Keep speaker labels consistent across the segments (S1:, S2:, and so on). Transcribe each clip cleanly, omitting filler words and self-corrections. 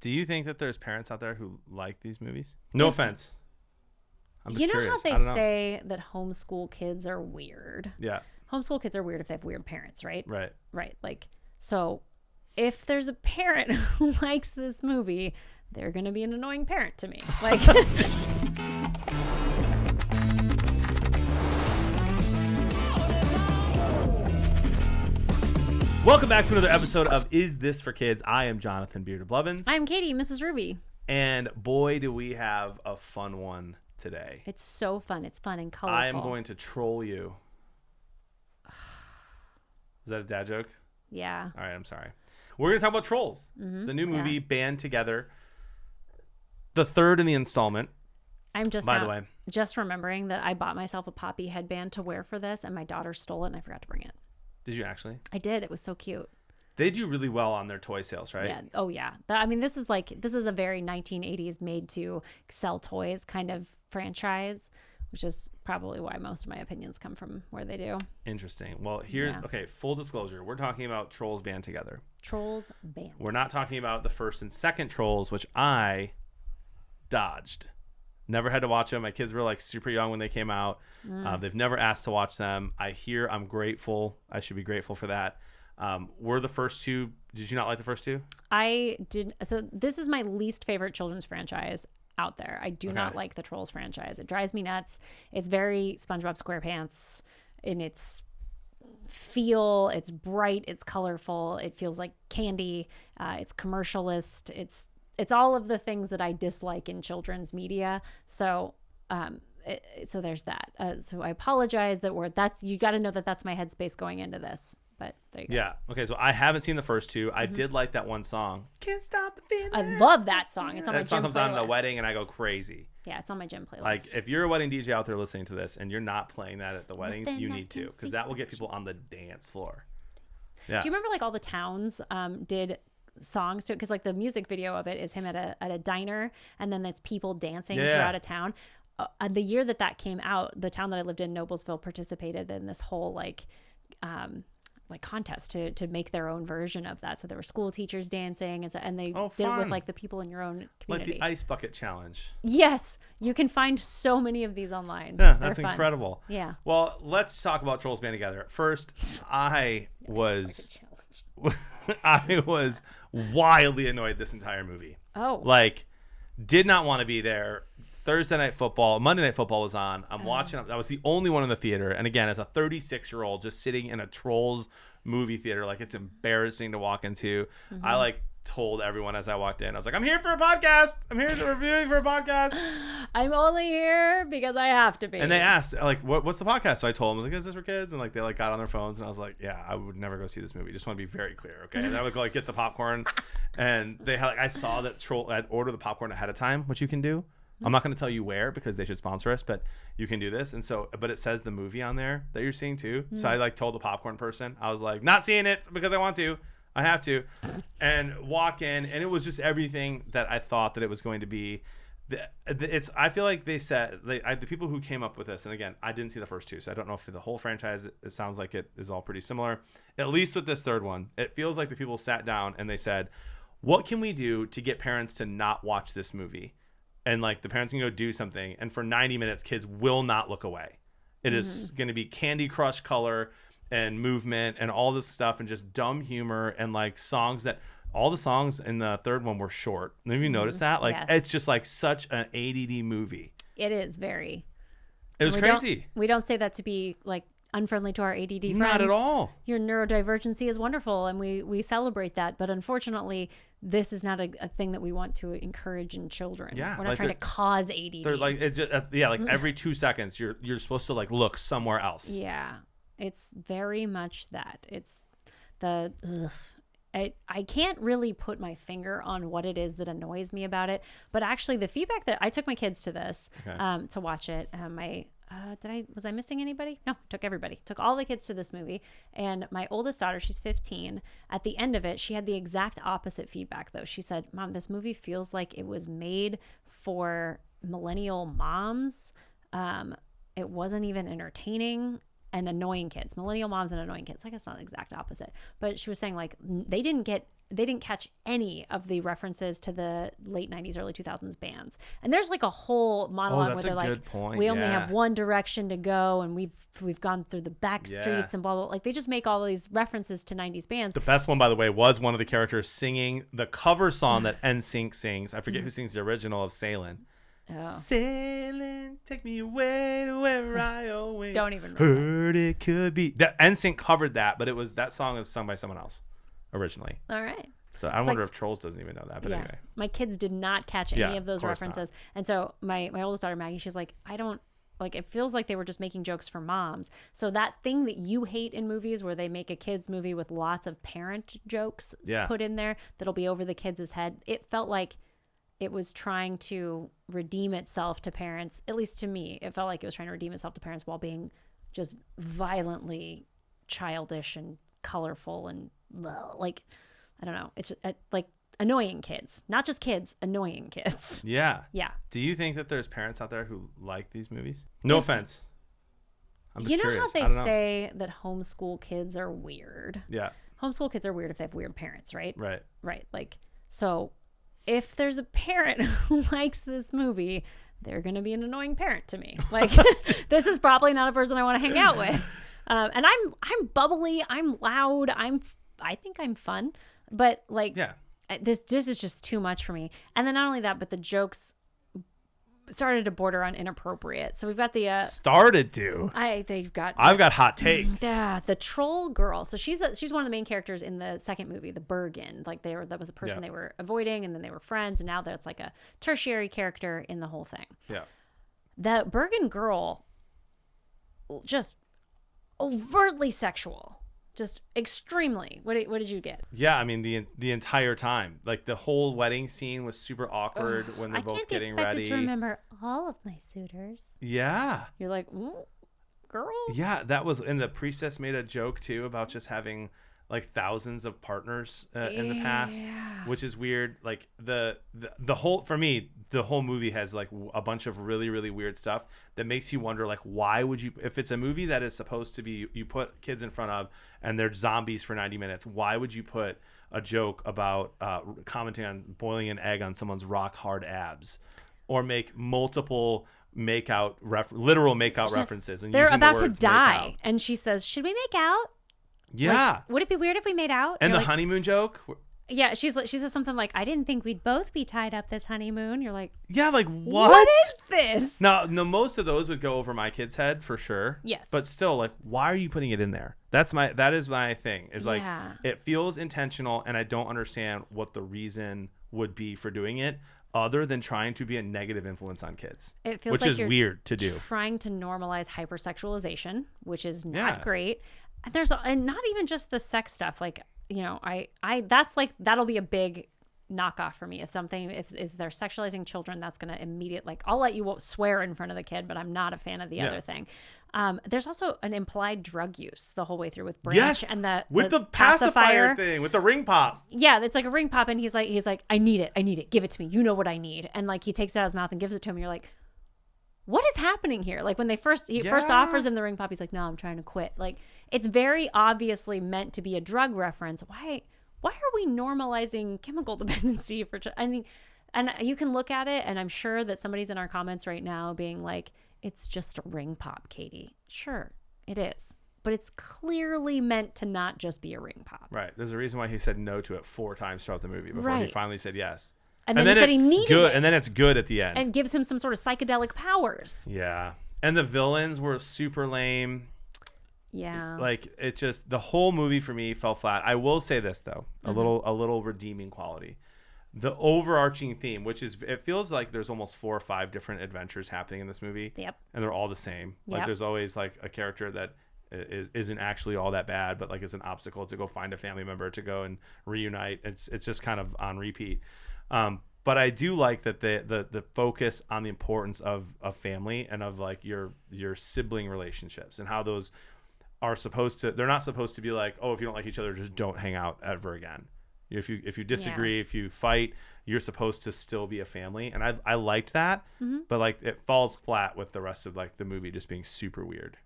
S1: Do you think that there's parents out there who like these movies? No offense. I'm just curious.
S2: How they say that homeschool kids are weird?
S1: Yeah.
S2: Homeschool kids are weird if they have weird parents, right?
S1: Right.
S2: Right. Like, so if there's a parent who likes this movie, they're going to be an annoying parent to me. Like,
S1: welcome back to another episode of Is This for Kids? I am Jonathan Beard of Blevins.
S2: I'm Katie, MrsRuvi.
S1: And boy, do we have a fun one today.
S2: It's so fun. It's fun and colorful.
S1: I am going to troll you. Is that a dad joke?
S2: Yeah.
S1: All right, I'm sorry. We're going to talk about Trolls, the new movie band together. The third in the installment.
S2: I'm just
S1: by the way,
S2: just remembering that I bought myself a Poppy headband to wear for this, and my daughter stole it, and I forgot to bring it.
S1: Did you actually?
S2: I did. It was so cute.
S1: They do really well on their toy sales, right?
S2: Yeah. Oh, yeah. I mean, this is a very 1980s made to sell toys kind of franchise, which is probably why most of my opinions come from where they do.
S1: Interesting. Well, here's, okay, full disclosure. We're talking about Trolls Band Together.
S2: Trolls Band.
S1: We're not talking about the first and second Trolls, which I dodged. Never had to watch them. My kids were like super young when they came out. They've never asked to watch them. I'm grateful. I should be grateful for that. Were the first two, did you not like the first two?
S2: I did. So this is my least favorite children's franchise out there. I do not like the Trolls franchise. It drives me nuts. It's very SpongeBob SquarePants in its feel. It's bright. It's colorful. It feels like candy. It's commercialist. It's all of the things that I dislike in children's media. So, so there's that. So I apologize you got to know that that's my headspace going into this. But there you go.
S1: Yeah. Okay. So I haven't seen the first two. I did like that one song. Can't stop the feeling.
S2: I love that song. It's on my gym playlist.
S1: That song comes on at a wedding and I go crazy.
S2: Yeah, it's on my gym playlist.
S1: Like if you're a wedding DJ out there listening to this and you're not playing that at the weddings, you need to, because that will get people on the dance floor. Yeah.
S2: Do you remember like all the towns did songs to it? Because like the music video of it is him at a diner, and then it's people dancing throughout a town. The year that came out, the town that I lived in, Noblesville, participated in this whole like contest to make their own version of that. So there were school teachers dancing, and they did it with like the people in your own community.
S1: Like the ice bucket challenge.
S2: Yes, you can find so many of these online.
S1: Yeah, that's incredible.
S2: Yeah.
S1: Well, let's talk about Trolls Band Together. First, I was wildly annoyed this entire movie.
S2: Oh.
S1: Like, did not want to be there. Monday Night Football was on. I'm watching. I was the only one in the theater. And again, as a 36-year-old just sitting in a Trolls movie theater, like it's embarrassing to walk into. I like told everyone as I walked in, I was like, I'm here for a podcast. I'm here to review for a podcast.
S2: I'm only here because I have to be.
S1: And they asked, like, what's the podcast? So I told them, I was like, is this for kids? And like they like got on their phones, and I was like, yeah, I would never go see this movie. Just want to be very clear, okay? And I would go like get the popcorn, and they had I saw that I'd order the popcorn ahead of time, which you can do. I'm not going to tell you where because they should sponsor us, but you can do this. And so, but it says the movie on there that you're seeing too. So I like told the popcorn person, I was like, not seeing it because I want to. I have to. And walk in, and it was just everything that I thought that it was going to be. I feel like they said, the people who came up with this, and again, I didn't see the first two, so I don't know if the whole franchise, it sounds like it is all pretty similar. At least with this third one, it feels like the people sat down and they said, what can we do to get parents to not watch this movie? And like the parents can go do something, and for 90 minutes, kids will not look away. It is going to be Candy Crush color and movement and all this stuff, and just dumb humor and like songs that all the songs in the third one were short. Have you noticed that? Like it's just like such an ADD movie.
S2: It is very.
S1: It was crazy.
S2: We don't say that to be like unfriendly to our ADD friends.
S1: Not at all.
S2: Your neurodivergency is wonderful, and we celebrate that. But unfortunately, this is not a thing that we want to encourage in children.
S1: Yeah,
S2: we're not trying to cause ADD.
S1: They're like like every 2 seconds you're supposed to like look somewhere else.
S2: Yeah, it's very much that. It's the. I can't really put my finger on what it is that annoys me about it, but actually the feedback that I took my kids to this to watch it. Was I missing anybody? No, took everybody. Took all the kids to this movie. And my oldest daughter, she's 15. At the end of it, she had the exact opposite feedback, though. She said, Mom, this movie feels like it was made for millennial moms. It wasn't even entertaining. And annoying kids, millennial moms and annoying kids. I guess not the exact opposite, but she was saying like they didn't get they didn't catch any of the references to the late 90s, early 2000s bands. And there's like a whole monologue where they're like,
S1: point.
S2: we only have one direction to go, and we've gone through the back streets and blah, blah, blah. Like they just make all of these references to 90s bands.
S1: The best one, by the way, was one of the characters singing the cover song that NSYNC sings. I forget who sings the original of Sailin'.
S2: Oh.
S1: Sailing, take me away to where I always
S2: Don't even
S1: heard it could be. That NSYNC covered that, but that song is sung by someone else originally.
S2: All right.
S1: So I wonder if Trolls doesn't even know that. But anyway,
S2: my kids did not catch any of those references, and so my oldest daughter Maggie, she's like, I don't like. It feels like they were just making jokes for moms. So that thing that you hate in movies, where they make a kids movie with lots of parent jokes put in there that'll be over the kids' head, it felt like it was trying to redeem itself to parents. At least to me, it felt like it was trying to redeem itself to parents while being just violently childish and colorful and like, I don't know. It's like annoying kids, not just kids, annoying kids.
S1: Yeah.
S2: Yeah.
S1: Do you think that there's parents out there who like these movies? No offense. I'm just
S2: you know
S1: curious.
S2: how they say that homeschool kids are weird?
S1: Yeah.
S2: Homeschool kids are weird if they have weird parents, right?
S1: Right.
S2: Right. Like, so if there's a parent who likes this movie, they're going to be an annoying parent to me. Like, this is probably not a person I want to hang out with. And I'm bubbly. I'm loud. I think I'm fun. But like, this is just too much for me. And then not only that, but the jokes started to border on inappropriate. So we've got the I've
S1: got hot takes.
S2: Yeah, the troll girl. So she's one of the main characters in the second movie, the Bergen. Like that was a person they were avoiding, and then they were friends, and now that's like a tertiary character in the whole thing. Yeah, the Bergen girl, just overtly sexual. Just extremely. What did you get?
S1: Yeah, I mean the entire time, like the whole wedding scene was super awkward when they're both getting ready. I can't be expected
S2: to remember all of my suitors.
S1: Yeah,
S2: you're like, girl.
S1: Yeah, that was. And the priestess made a joke too about just having like thousands of partners in the past, which is weird. Like the whole, for me, the whole movie has like a bunch of really, really weird stuff that makes you wonder, like, why would you, if it's a movie that is supposed to be, you put kids in front of and they're zombies for 90 minutes, why would you put a joke about commenting on boiling an egg on someone's rock hard abs, or make multiple literal makeout references? And
S2: they're about to die, and she says, "Should we make out?"
S1: Yeah.
S2: Like, would it be weird if we made out?
S1: And the honeymoon joke.
S2: Yeah, she says something like, "I didn't think we'd both be tied up this honeymoon." You're like,
S1: yeah, like what?
S2: What is this?
S1: No, most of those would go over my kid's head for sure.
S2: Yes,
S1: but still, like, why are you putting it in there? That is my thing. Is like, it feels intentional, and I don't understand what the reason would be for doing it, other than trying to be a negative influence on kids.
S2: It feels
S1: which
S2: like
S1: is
S2: you're
S1: weird to do.
S2: Trying to normalize hypersexualization, which is not great. And not even just the sex stuff. Like, you know, that'll be a big knockoff for me. If they're sexualizing children, that's going to I'll let you swear in front of the kid, but I'm not a fan of the other thing. There's also an implied drug use the whole way through with Branch and the
S1: pacifier thing with the ring pop.
S2: Yeah, it's like a ring pop, and he's like, I need it, give it to me. You know what I need. And like he takes it out of his mouth and gives it to him. And you're like, what is happening here? Like when he first offers him the ring pop, he's like, no, I'm trying to quit. Like it's very obviously meant to be a drug reference. Why are we normalizing chemical dependency for? I mean, and you can look at it, and I'm sure that somebody's in our comments right now being like, it's just a ring pop, Katie. Sure, it is. But it's clearly meant to not just be a ring pop.
S1: Right. There's a reason why he said no to it 4 times throughout the movie before he finally said yes.
S2: And then he said he needed it.
S1: And then it's good at the end.
S2: And gives him some sort of psychedelic powers.
S1: Yeah. And the villains were super lame.
S2: Yeah.
S1: Like it just, the whole movie for me fell flat. I will say this though, a little redeeming quality. The overarching theme, which is, it feels like there's almost 4 or 5 different adventures happening in this movie.
S2: Yep.
S1: And they're all the same. Like there's always like a character that isn't actually all that bad, but like it's an obstacle to go find a family member to go and reunite. It's just kind of on repeat. But I do like that the focus on the importance of family and of like your sibling relationships and how those are they're not supposed to be like, oh, if you don't like each other, just don't hang out ever again. If you disagree, if you fight, you're supposed to still be a family. And I liked that, but like it falls flat with the rest of like the movie just being super weird.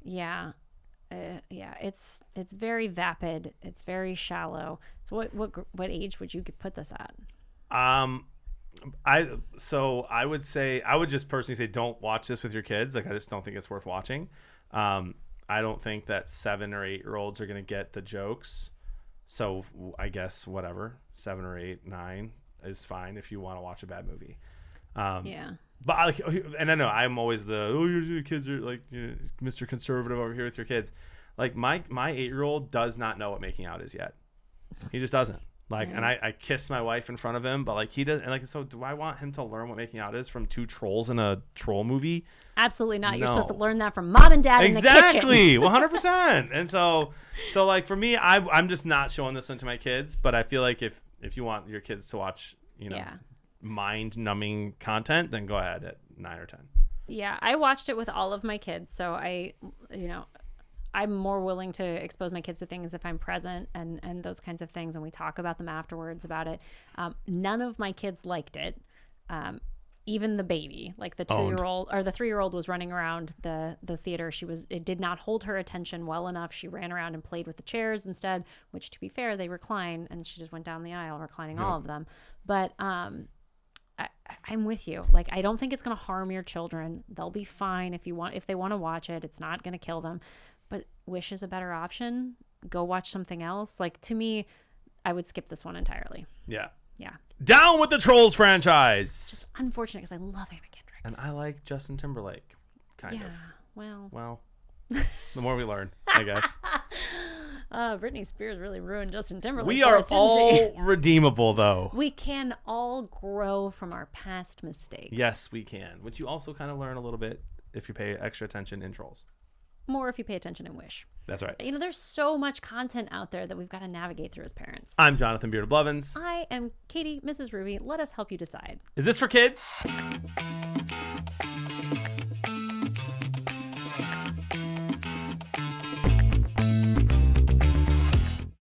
S2: Yeah. Yeah, it's very vapid. It's very shallow. So what age would you put this at?
S1: I would say, I would just personally say don't watch this with your kids. Like, I just don't think it's worth watching. I don't think that 7 or 8 year olds are going to get the jokes. So I guess whatever, 7 or 8, 9 is fine if you want to watch a bad movie.
S2: Yeah.
S1: But I know I'm always your kids are like, Mr. Conservative over here with your kids. Like my 8-year-old does not know what making out is yet. He just doesn't. Like, and I kiss my wife in front of him, but like he doesn't. Like, so do I want him to learn what making out is from 2 trolls in a troll movie?
S2: Absolutely not.
S1: No.
S2: You're supposed to learn that from mom and dad in the kitchen.
S1: Exactly, 100%. And so like for me, I'm just not showing this one to my kids. But I feel like if you want your kids to watch, mind-numbing content, then go ahead at 9 or 10.
S2: Yeah, I watched it with all of my kids, so I'm more willing to expose my kids to things if I'm present and those kinds of things, and we talk about them afterwards about it. None of my kids liked it. Even the baby, like the 2-year-old or the 3-year-old was running around the theater. It did not hold her attention well enough. She ran around and played with the chairs instead, which, to be fair, they recline, and she just went down the aisle reclining all of them. But I'm with you. Like, I don't think it's going to harm your children. They'll be fine if they want to watch it. It's not going to kill them. But Wish is a better option. Go watch something else. Like, to me, I would skip this one entirely.
S1: Yeah.
S2: Yeah.
S1: Down with the Trolls franchise.
S2: It's just unfortunate because I love Anna Kendrick.
S1: And I like Justin Timberlake, kind of.
S2: Well,
S1: the more we learn, I guess.
S2: Britney Spears really ruined Justin Timberlake.
S1: We are all redeemable, though.
S2: We can all grow from our past mistakes.
S1: Yes, we can. Which you also kind of learn a little bit if you pay extra attention in Trolls.
S2: More if you pay attention in Wish.
S1: That's right.
S2: There's so much content out there that we've got to navigate through as parents.
S1: I'm Jonathan Beard of Blevins.
S2: I am Katie, MrsRuvi. Let us help you decide.
S1: Is this for kids?